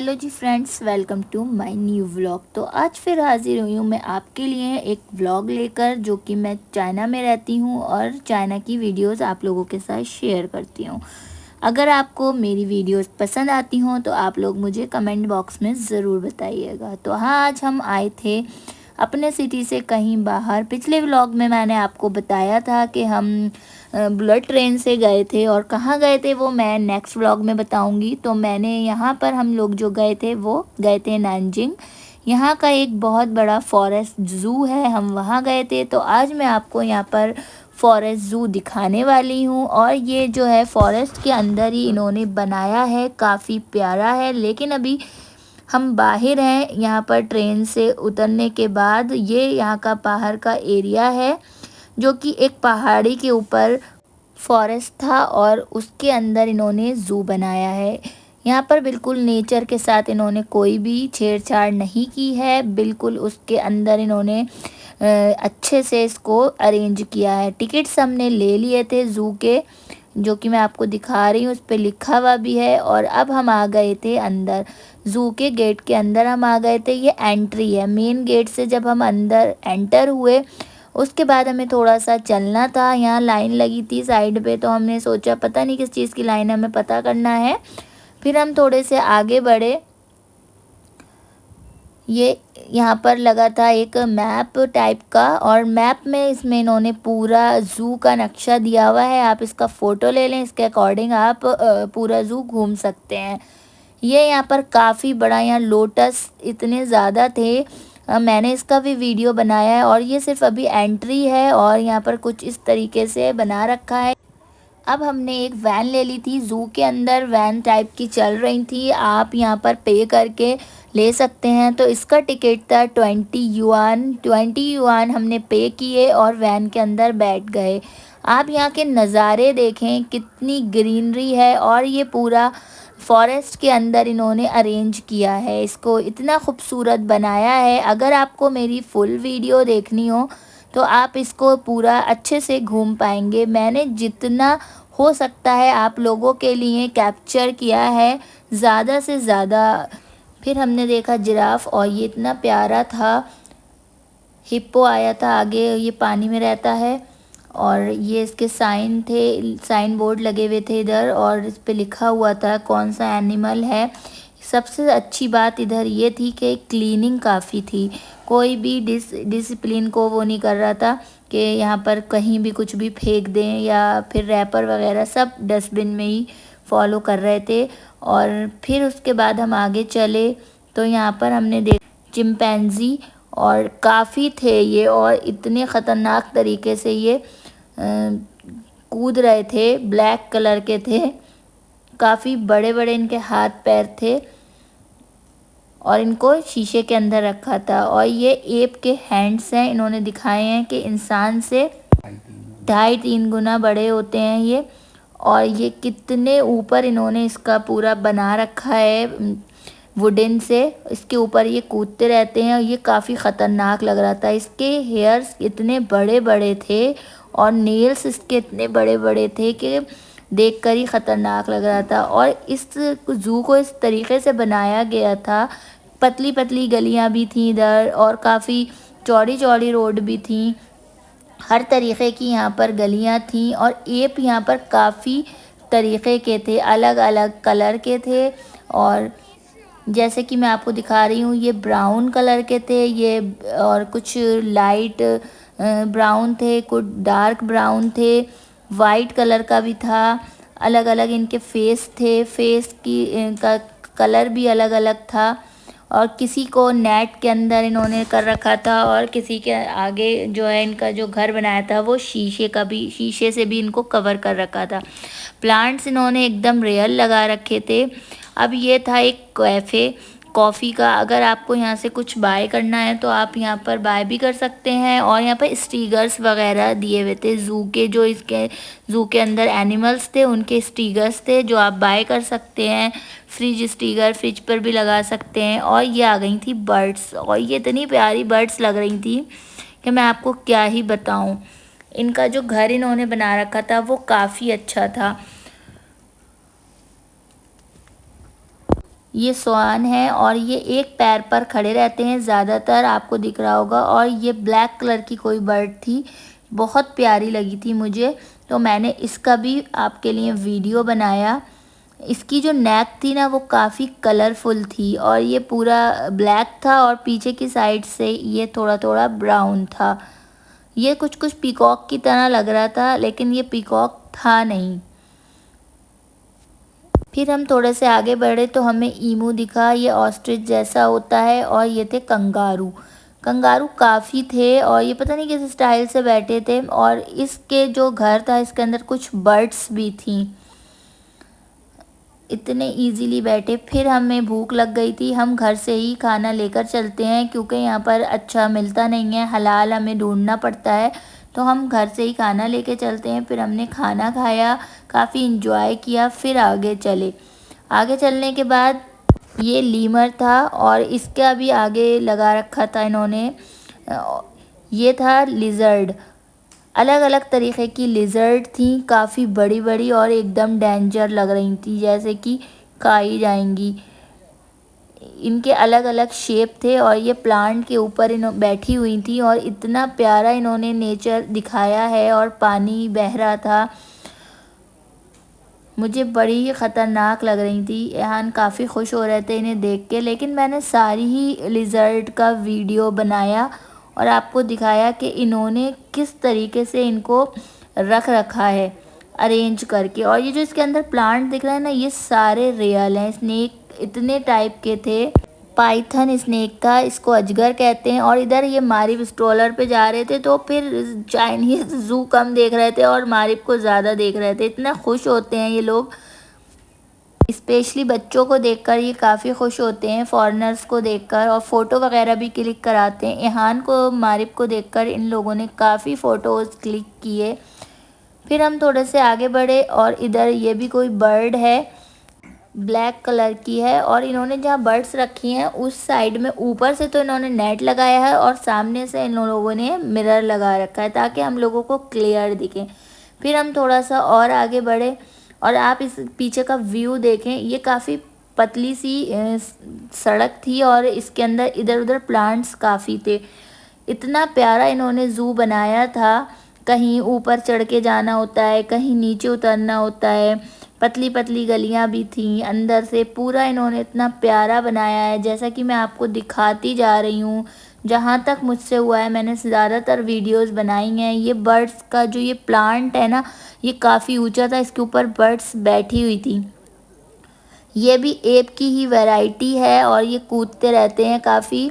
Hello जी friends, welcome to my new vlog. तो आज फिर हाजिर हुई हूँ मैं आपके लिए एक व्लॉग लेकर, जो कि मैं चाइना में रहती हूँ और चाइना की वीडियोस आप लोगों के साथ शेयर करती हूँ। अगर आपको मेरी वीडियोस पसंद आती हों तो आप लोग मुझे कमेंट बॉक्स में ज़रूर बताइएगा। तो हाँ, आज हम आए थे अपने सिटी से कहीं बाहर। पिछले व्लॉग में मैंने आपको बताया था कि हम बुलेट ट्रेन से गए थे, और कहाँ गए थे वो मैं नेक्स्ट व्लॉग में बताऊंगी। तो मैंने यहाँ पर हम लोग जो गए थे वो गए थे नानजिंग। यहाँ का एक बहुत बड़ा फॉरेस्ट ज़ू है, हम वहाँ गए थे। तो आज मैं आपको यहाँ पर फॉरेस्ट ज़ू दिखाने वाली हूँ, और ये जो है फॉरेस्ट के अंदर ही इन्होंने बनाया है, काफ़ी प्यारा है। लेकिन अभी हम बाहर हैं, यहाँ पर ट्रेन से उतरने के बाद ये यहाँ का बाहर का एरिया है, जो कि एक पहाड़ी के ऊपर फॉरेस्ट था और उसके अंदर इन्होंने ज़ू बनाया है। यहाँ पर बिल्कुल नेचर के साथ इन्होंने कोई भी छेड़छाड़ नहीं की है, बिल्कुल उसके अंदर इन्होंने अच्छे से इसको अरेंज किया है। टिकट्स हमने ले लिए थे ज़ू के, जो कि मैं आपको दिखा रही हूँ, उस पर लिखा हुआ भी है। और अब हम आ गए थे अंदर, ज़ू के गेट के अंदर हम आ गए थे। ये एंट्री है, मेन गेट से जब हम अंदर एंटर हुए उसके बाद हमें थोड़ा सा चलना था। यहाँ लाइन लगी थी साइड पे, तो हमने सोचा पता नहीं किस चीज़ की लाइन है, हमें पता करना है। फिर हम थोड़े से आगे बढ़े, ये यहाँ पर लगा था एक मैप टाइप का, और मैप में इसमें इन्होंने पूरा ज़ू का नक्शा दिया हुआ है। आप इसका फ़ोटो ले लें, इसके अकॉर्डिंग आप पूरा ज़ू घूम सकते हैं। ये यहाँ पर काफ़ी बड़ा, यहाँ लोटस इतने ज़्यादा थे, मैंने इसका भी वीडियो बनाया है। और ये सिर्फ अभी एंट्री है, और यहाँ पर कुछ इस तरीके से बना रखा है। अब हमने एक वैन ले ली थी, ज़ू के अंदर वैन टाइप की चल रही थी, आप यहाँ पर पे करके ले सकते हैं। तो इसका टिकट था 20 युआन हमने पे किए और वैन के अंदर बैठ गए। आप यहाँ के नज़ारे देखें, कितनी ग्रीनरी है, और ये पूरा फॉरेस्ट के अंदर इन्होंने अरेंज किया है, इसको इतना खूबसूरत बनाया है। अगर आपको मेरी फुल वीडियो देखनी हो तो आप इसको पूरा अच्छे से घूम पाएंगे। मैंने जितना हो सकता है आप लोगों के लिए कैप्चर किया है, ज़्यादा से ज़्यादा। फिर हमने देखा जिराफ, और ये इतना प्यारा था। हिप्पो आया था आगे, ये पानी में रहता है। और ये इसके साइन थे, साइन बोर्ड लगे हुए थे इधर, और इस पे लिखा हुआ था कौन सा एनिमल है। सबसे अच्छी बात इधर ये थी कि क्लीनिंग काफ़ी थी, कोई भी डिसिप्लिन को वो नहीं कर रहा था कि यहाँ पर कहीं भी कुछ भी फेंक दें, या फिर रैपर वगैरह सब डस्टबिन में ही फॉलो कर रहे थे। और फिर उसके बाद हम आगे चले तो यहाँ पर हमने चिंपैंजी, और काफ़ी थे ये, और इतने ख़तरनाक तरीके से ये कूद रहे थे, ब्लैक कलर के थे, काफ़ी बड़े बड़े इनके हाथ पैर थे, और इनको शीशे के अंदर रखा था। और ये एप के हैंड्स हैं, इन्होंने दिखाए हैं कि इंसान से 2.5-3 गुना बड़े होते हैं ये। और ये कितने ऊपर इन्होंने इसका पूरा बना रखा है वुडन से, इसके ऊपर ये कूदते रहते हैं। और ये काफ़ी ख़तरनाक लग रहा था, इसके हेयर्स इतने बड़े बड़े थे और नेल्स इसके इतने बड़े बड़े थे कि देखकर ही ख़तरनाक लग रहा था। और इस ज़ू को इस तरीके से बनाया गया था, पतली पतली गलियां भी थी इधर, और काफ़ी चौड़ी चौड़ी रोड भी थी, हर तरीक़े की यहाँ पर गलियां थी। और एप यहाँ पर काफ़ी तरीक़े के थे, अलग अलग कलर के थे। और जैसे कि मैं आपको दिखा रही हूँ, ये ब्राउन कलर के थे ये, और कुछ लाइट ब्राउन थे, कुछ डार्क ब्राउन थे, वाइट कलर का भी था। अलग अलग इनके फेस थे, फेस की इनका कलर भी अलग अलग था। और किसी को नेट के अंदर इन्होंने कर रखा था, और किसी के आगे जो है इनका जो घर बनाया था वो शीशे से भी इनको कवर कर रखा था। प्लांट्स इन्होंने एकदम रियल लगा रखे थे। अब ये था एक कैफ़े कॉफ़ी का, अगर आपको यहाँ से कुछ बाय करना है तो आप यहाँ पर बाय भी कर सकते हैं। और यहाँ पर स्टिकर्स वगैरह दिए हुए थे ज़ू के, जो इसके ज़ू के अंदर एनिमल्स थे उनके स्टिकर्स थे, जो आप बाय कर सकते हैं। फ्रिज स्टिकर फ्रिज पर भी लगा सकते हैं। और ये आ गई थी बर्ड्स, और ये इतनी प्यारी बर्ड्स लग रही थी कि मैं आपको क्या ही बताऊँ। इनका जो घर इन्होंने बना रखा था वो काफ़ी अच्छा था। ये स्वान है और ये एक पैर पर खड़े रहते हैं ज़्यादातर, आपको दिख रहा होगा। और ये ब्लैक कलर की कोई बर्ड थी, बहुत प्यारी लगी थी मुझे, तो मैंने इसका भी आपके लिए वीडियो बनाया। इसकी जो नेक थी ना वो काफ़ी कलरफुल थी और ये पूरा ब्लैक था और पीछे की साइड से ये थोड़ा थोड़ा ब्राउन था। ये कुछ कुछ पीकॉक की तरह लग रहा था, लेकिन ये पीकॉक था नहीं। फिर हम थोड़े से आगे बढ़े तो हमें ईमू दिखा, ये ऑस्ट्रिच जैसा होता है। और ये थे कंगारू। कंगारू काफ़ी थे और ये पता नहीं किस स्टाइल से बैठे थे। और इसके जो घर था इसके अंदर कुछ बर्ड्स भी थी, इतने इजीली बैठे। फिर हमें भूख लग गई थी, हम घर से ही खाना लेकर चलते हैं क्योंकि यहाँ पर अच्छा मिलता नहीं है, हलाल हमें ढूंढना पड़ता है, तो हम घर से ही खाना लेके चलते हैं। फिर हमने खाना खाया, काफ़ी इंजॉय किया, फिर आगे चले। आगे चलने के बाद ये लीमर था और इसका भी आगे लगा रखा था इन्होंने, ये था लिजर्ड। अलग अलग तरीके की लिजर्ड थी, काफ़ी बड़ी बड़ी और एकदम डेंजर लग रही थी, जैसे कि खाई जाएंगी। इनके अलग अलग शेप थे और ये प्लांट के ऊपर इन बैठी हुई थी और इतना प्यारा इन्होंने नेचर दिखाया है। और पानी बह रहा था, मुझे बड़ी ही ख़तरनाक लग रही थी। यहाँ काफ़ी खुश हो रहे थे इन्हें देख के, लेकिन मैंने सारी ही लिजर्ड का वीडियो बनाया और आपको दिखाया कि इन्होंने किस तरीके से इनको रख रखा है अरेंज करके। और ये जो इसके अंदर प्लांट दिख रहा है ना, ये सारे रियल हैं। स्नेक इतने टाइप के थे, पाइथन स्नेक था, इसको अजगर कहते हैं। और इधर ये मारिब स्ट्रोलर पे जा रहे थे, तो फिर चाइनीज़ जू कम देख रहे थे और मारिब को ज़्यादा देख रहे थे। इतना खुश होते हैं ये लोग, स्पेशली बच्चों को देखकर ये काफ़ी खुश होते हैं, फॉरेनर्स को देखकर, और फ़ोटो वगैरह भी क्लिक कराते हैं। इहान को मारिब को देखकर इन लोगों ने काफ़ी फ़ोटोज़ क्लिक किए। फिर हम थोड़े से आगे बढ़े और इधर ये भी कोई बर्ड है, ब्लैक कलर की है। और इन्होंने जहाँ बर्ड्स रखी हैं उस साइड में ऊपर से तो इन्होंने नेट लगाया है और सामने से इन लोगों ने मिरर लगा रखा है ताकि हम लोगों को क्लियर दिखे। फिर हम थोड़ा सा और आगे बढ़े और आप इस पीछे का व्यू देखें, ये काफ़ी पतली सी सड़क थी और इसके अंदर इधर उधर प्लांट्स काफ़ी थे। इतना प्यारा इन्होंने ज़ू बनाया था, कहीं ऊपर चढ़ के जाना होता है, कहीं नीचे उतरना होता है, पतली पतली गलियां भी थीं। अंदर से पूरा इन्होंने इतना प्यारा बनाया है, जैसा कि मैं आपको दिखाती जा रही हूँ। जहाँ तक मुझसे हुआ है मैंने ज़्यादातर वीडियोस बनाई हैं। ये बर्ड्स का जो ये प्लांट है ना, ये काफ़ी ऊंचा था, इसके ऊपर बर्ड्स बैठी हुई थी। ये भी एप की ही वैरायटी है और ये कूदते रहते हैं काफ़ी।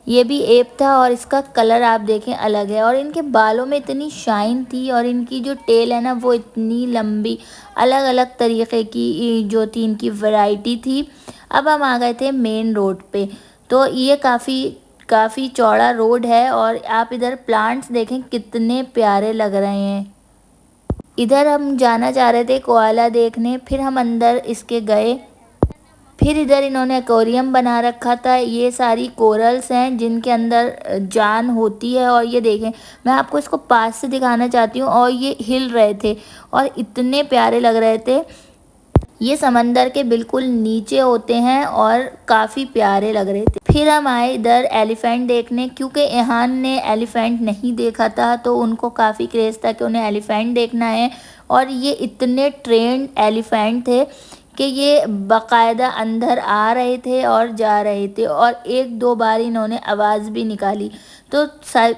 ये भी एप था और इसका कलर आप देखें अलग है। और इनके बालों में इतनी शाइन थी और इनकी जो टेल है ना वो इतनी लंबी, अलग अलग तरीके की जो थी इनकी वैरायटी थी। अब हम आ गए थे मेन रोड पे, तो ये काफ़ी चौड़ा रोड है और आप इधर प्लांट्स देखें कितने प्यारे लग रहे हैं। इधर हम जाना चाह रहे थे कोआला देखने, फिर हम अंदर इसके गए। फिर इधर इन्होंने एक्वेरियम बना रखा था, ये सारी कोरल्स हैं जिनके अंदर जान होती है। और ये देखें, मैं आपको इसको पास से दिखाना चाहती हूँ, और ये हिल रहे थे और इतने प्यारे लग रहे थे। ये समंदर के बिल्कुल नीचे होते हैं और काफ़ी प्यारे लग रहे थे। फिर हम आए इधर एलिफेंट देखने, क्योंकि इहान ने एलिफेंट नहीं देखा था तो उनको काफ़ी क्रेज़ था कि उन्हें एलिफेंट देखना है। और ये इतने ट्रेंड एलिफेंट थे कि ये बाकायदा अंदर आ रहे थे और जा रहे थे, और एक दो बार इन्होंने आवाज़ भी निकाली, तो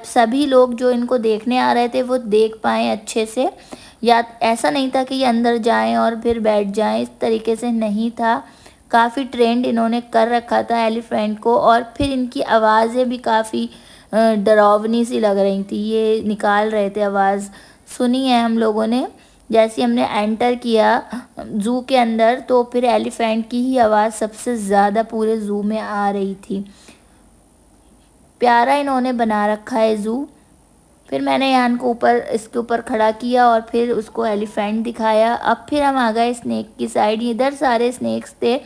सभी लोग जो इनको देखने आ रहे थे वो देख पाएँ अच्छे से। या ऐसा नहीं था कि ये अंदर जाएं और फिर बैठ जाएं, इस तरीके से नहीं था। काफ़ी ट्रेंड इन्होंने कर रखा था एलिफेंट को। और फिर इनकी आवाज़ें भी काफ़ी डरावनी सी लग रही थी, ये निकाल रहे थे आवाज़। सुनी है हम लोगों ने, जैसे हमने एंटर किया ज़ू के अंदर तो फिर एलिफेंट की ही आवाज़ सबसे ज़्यादा पूरे ज़ू में आ रही थी। प्यारा इन्होंने बना रखा है ज़ू। फिर मैंने यान को इसके ऊपर खड़ा किया और फिर उसको एलिफेंट दिखाया। अब फिर हम आ गए स्नेक की साइड, इधर सारे स्नेक्स थे।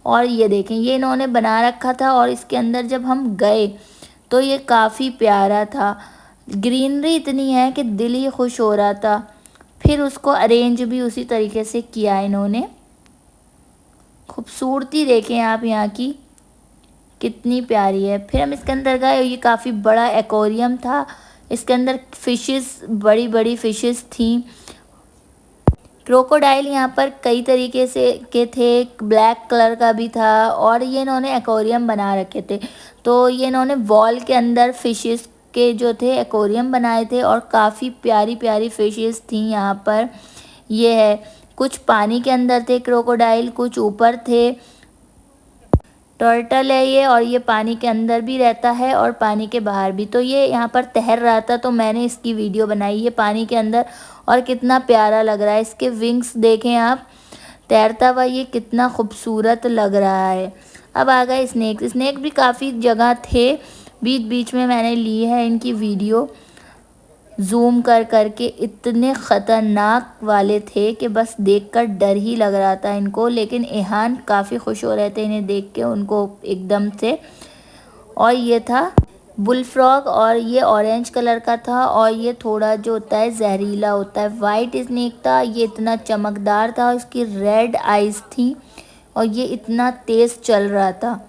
और ये देखें, ये इन्होंने बना रखा था और इसके अंदर जब हम गए तो ये काफ़ी प्यारा था। ग्रीनरी इतनी है कि दिल ही खुश हो रहा था। फिर उसको अरेंज भी उसी तरीके से किया इन्होंने। खूबसूरती देखें आप यहाँ की कितनी प्यारी है। फिर हम इसके अंदर गए, ये काफ़ी बड़ा एक्वेरियम था, इसके अंदर फिशेस, बड़ी बड़ी फिशेस थी। क्रोकोडाइल यहाँ पर कई तरीके से के थे, ब्लैक कलर का भी था, और ये इन्होंने एक्वेरियम बना रखे थे। तो ये इन्होंने वॉल के अंदर फिशेस के जो थे एक्वेरियम बनाए थे, और काफ़ी प्यारी प्यारी फिशेस थी यहाँ पर। ये है, कुछ पानी के अंदर थे क्रोकोडाइल, कुछ ऊपर थे। टर्टल है ये, और ये पानी के अंदर भी रहता है और पानी के बाहर भी। तो ये यहाँ पर तैर रहा था, तो मैंने इसकी वीडियो बनाई। ये पानी के अंदर, और कितना प्यारा लग रहा है। इसके विंग्स देखें आप, तैरता हुआ ये कितना खूबसूरत लग रहा है। अब आ गए स्नेक। स्नेक भी काफ़ी जगह थे, बीच बीच में मैंने ली है इनकी वीडियो जूम कर करके। इतने ख़तरनाक वाले थे कि बस देखकर डर ही लग रहा था इनको, लेकिन एहान काफ़ी खुश हो रहे थे इन्हें देख के, उनको एकदम से। और ये था बुल फ्रॉग, और ये ऑरेंज कलर का था, और ये थोड़ा जो होता है जहरीला होता है। वाइट स्नेक था, ये इतना चमकदार था, इसकी रेड आइज़ थी, और ये इतना तेज़ चल रहा था।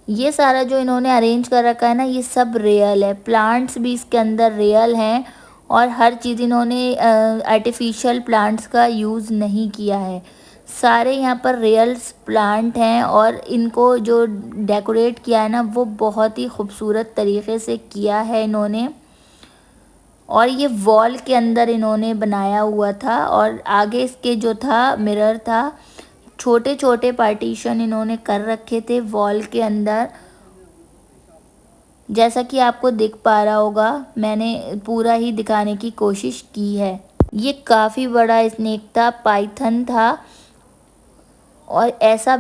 ये सारा जो इन्होंने अरेंज कर रखा है ना, ये सब रियल है। प्लांट्स भी इसके अंदर रियल हैं, और हर चीज़ इन्होंने आर्टिफिशियल प्लांट्स का यूज़ नहीं किया है। सारे यहाँ पर रियल प्लांट हैं, और इनको जो डेकोरेट किया है ना, वो बहुत ही खूबसूरत तरीके से किया है इन्होंने। और ये वॉल के अंदर इन्होंने बनाया हुआ था, और आगे इसके जो था मिरर था। छोटे छोटे पार्टीशन इन्होंने कर रखे थे वॉल के अंदर, जैसा कि आपको दिख पा रहा होगा। मैंने पूरा ही दिखाने की कोशिश की है। ये काफ़ी बड़ा स्नेक था, पाइथन था, और ऐसा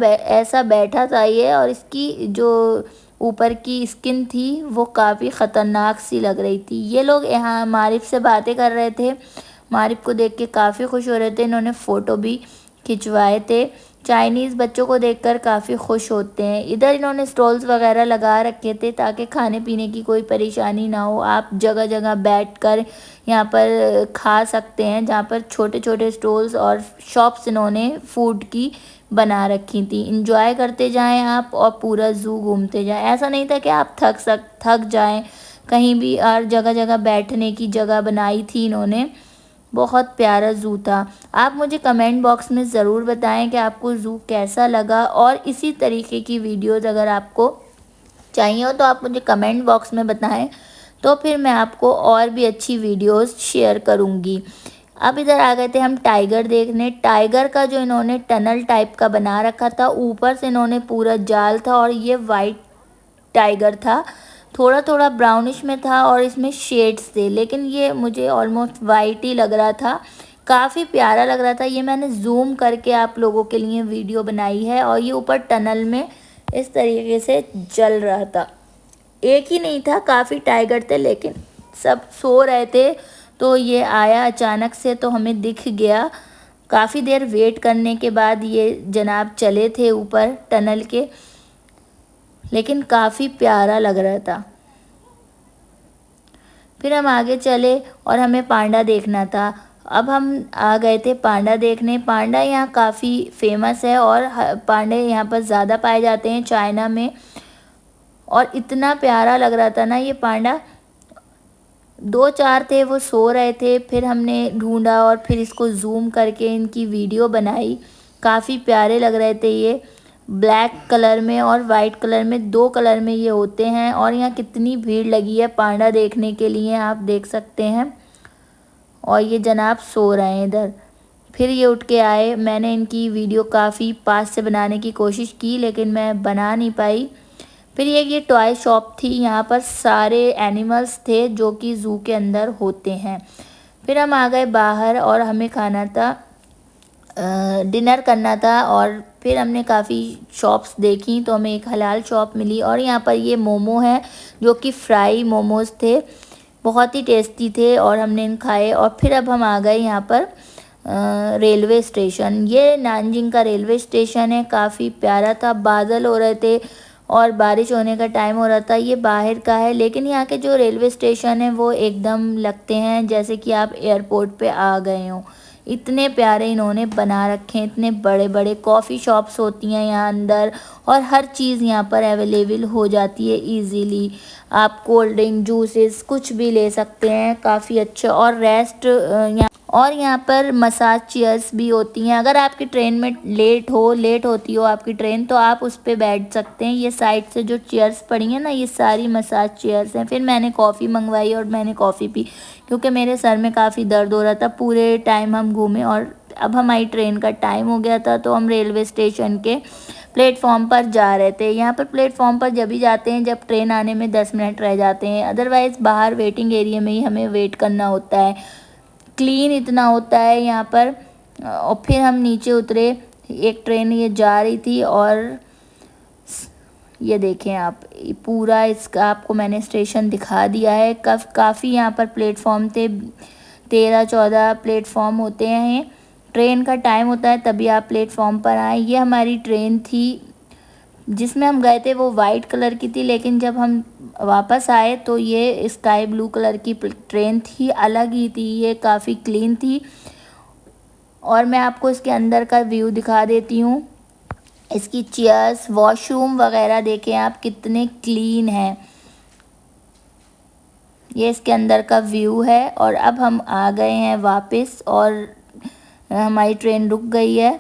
बैठा था ये, और इसकी जो ऊपर की स्किन थी वो काफ़ी ख़तरनाक सी लग रही थी। ये लोग यहाँ मारिफ से बातें कर रहे थे, मारिफ को देख के काफ़ी खुश हो रहे थे। इन्होंने फ़ोटो भी खिंचवाए थे। चाइनीज़ बच्चों को देखकर काफ़ी खुश होते हैं। इधर इन्होंने स्टॉल्स वगैरह लगा रखे थे ताकि खाने पीने की कोई परेशानी ना हो। आप जगह जगह बैठकर यहाँ पर खा सकते हैं, जहाँ पर छोटे छोटे स्टॉल्स और शॉप्स इन्होंने फूड की बना रखी थी। इंजॉय करते जाएं आप, और पूरा ज़ू घूमते जाएं। ऐसा नहीं था कि आप थक जाएं कहीं भी, और जगह जगह बैठने की जगह बनाई थी इन्होंने। बहुत प्यारा ज़ू था। आप मुझे कमेंट बॉक्स में ज़रूर बताएं कि आपको ज़ू कैसा लगा, और इसी तरीके की वीडियोज़ अगर आपको चाहिए हो तो आप मुझे कमेंट बॉक्स में बताएं, तो फिर मैं आपको और भी अच्छी वीडियोज़ शेयर करूँगी। अब इधर आ गए थे हम टाइगर देखने। टाइगर का जो इन्होंने टनल टाइप का बना रखा था, ऊपर से इन्होंने पूरा जाल था, और ये वाइट टाइगर था, थोड़ा थोड़ा ब्राउनिश में था, और इसमें शेड्स थे, लेकिन ये मुझे ऑलमोस्ट वाइट ही लग रहा था। काफ़ी प्यारा लग रहा था। ये मैंने जूम करके आप लोगों के लिए वीडियो बनाई है, और ये ऊपर टनल में इस तरीके से जल रहा था। एक ही नहीं था, काफ़ी टाइगर थे, लेकिन सब सो रहे थे, तो ये आया अचानक से, तो हमें दिख गया। काफ़ी देर वेट करने के बाद ये जनाब चले थे ऊपर टनल के, लेकिन काफ़ी प्यारा लग रहा था। फिर हम आगे चले, और हमें पांडा देखना था। अब हम आ गए थे पांडा देखने। पांडा यहाँ काफ़ी फेमस है, और पांडे यहाँ पर ज़्यादा पाए जाते हैं चाइना में, और इतना प्यारा लग रहा था ना ये पांडा। 2-4 थे, वो सो रहे थे। फिर हमने ढूंढा, और फिर इसको जूम करके इनकी वीडियो बनाई। काफ़ी प्यारे लग रहे थे ये, ब्लैक कलर में और वाइट कलर में, 2 कलर में ये होते हैं। और यहाँ कितनी भीड़ लगी है पांडा देखने के लिए, आप देख सकते हैं। और ये जनाब सो रहे हैं इधर। फिर ये उठ के आए। मैंने इनकी वीडियो काफ़ी पास से बनाने की कोशिश की, लेकिन मैं बना नहीं पाई। फिर ये टॉय शॉप थी, यहाँ पर सारे एनिमल्स थे जो कि ज़ू के अंदर होते हैं। फिर हम आ गए बाहर, और हमें खाना था, डिनर करना था। और फिर हमने काफ़ी शॉप्स देखी, तो हमें एक हलाल शॉप मिली, और यहाँ पर ये मोमो है जो कि फ्राई मोमोज़ थे, बहुत ही टेस्टी थे, और हमने इन खाए। और फिर अब हम आ गए यहाँ पर रेलवे स्टेशन। ये नानजिंग का रेलवे स्टेशन है, काफ़ी प्यारा था। बादल हो रहे थे, और बारिश होने का टाइम हो रहा था। ये बाहर का है, लेकिन यहाँ के जो रेलवे स्टेशन है वो एकदम लगते हैं जैसे कि आप एयरपोर्ट पे आ गए हों। इतने प्यारे इन्होंने बना रखे हैं, इतने बड़े बड़े कॉफ़ी शॉप्स होती हैं यहाँ अंदर, और हर चीज़ यहाँ पर अवेलेबल हो जाती है इजीली। आप कोल्ड ड्रिंक, जूसेस कुछ भी ले सकते हैं, काफ़ी अच्छा। और यहाँ पर मसाज चेयर्स भी होती हैं। अगर आपकी ट्रेन में लेट होती हो आपकी ट्रेन, तो आप उस पर बैठ सकते हैं। ये साइड से जो चेयर्स पड़ी हैं ना, ये सारी मसाज चेयर्स हैं। फिर मैंने कॉफ़ी मंगवाई और मैंने कॉफ़ी पी, क्योंकि मेरे सर में काफ़ी दर्द हो रहा था। पूरे टाइम हम घूमे और अब हमारी ट्रेन का टाइम हो गया था, तो हम रेलवे स्टेशन के प्लेटफॉर्म पर जा रहे थे। यहाँ पर प्लेटफॉर्म पर जब भी जाते हैं जब ट्रेन आने में 10 मिनट रह जाते हैं, अदरवाइज़ बाहर वेटिंग एरिया में ही हमें वेट करना होता है। क्लीन इतना होता है यहाँ पर। और फिर हम नीचे उतरे। एक ट्रेन ये जा रही थी और ये देखें आप, पूरा इसका आपको मैंने स्टेशन दिखा दिया है। काफ़ी यहाँ पर प्लेटफॉर्म थे, 13-14 प्लेटफॉर्म होते हैं। ट्रेन का टाइम होता है तभी आप प्लेटफॉर्म पर आए। ये हमारी ट्रेन थी जिसमें हम गए थे, वो वाइट कलर की थी, लेकिन जब हम वापस आए तो ये स्काई ब्लू कलर की ट्रेन थी, अलग ही थी, ये काफ़ी क्लीन थी। और मैं आपको इसके अंदर का व्यू दिखा देती हूँ। इसकी चेयर्स, वॉशरूम वगैरह देखें आप कितने क्लीन हैं। ये इसके अंदर का व्यू है। और अब हम आ गए हैं वापस और हमारी ट्रेन रुक गई है।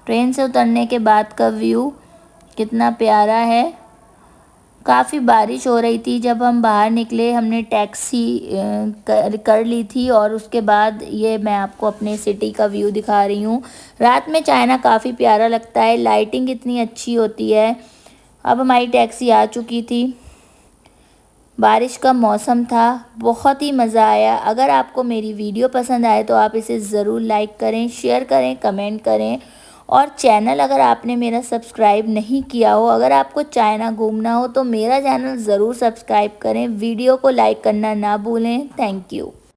ट्रेन से उतरने के बाद का व्यू कितना प्यारा है। काफ़ी बारिश हो रही थी जब हम बाहर निकले। हमने टैक्सी कर ली थी और उसके बाद ये मैं आपको अपने सिटी का व्यू दिखा रही हूँ। रात में चाइना काफ़ी प्यारा लगता है, लाइटिंग इतनी अच्छी होती है। अब हमारी टैक्सी आ चुकी थी, बारिश का मौसम था, बहुत ही मज़ा आया। अगर आपको मेरी वीडियो पसंद आए तो आप इसे ज़रूर लाइक करें, शेयर करें, कमेंट करें। और चैनल अगर आपने मेरा सब्सक्राइब नहीं किया हो, अगर आपको चाइना घूमना हो तो मेरा चैनल ज़रूर सब्सक्राइब करें। वीडियो को लाइक करना ना भूलें। Thank you.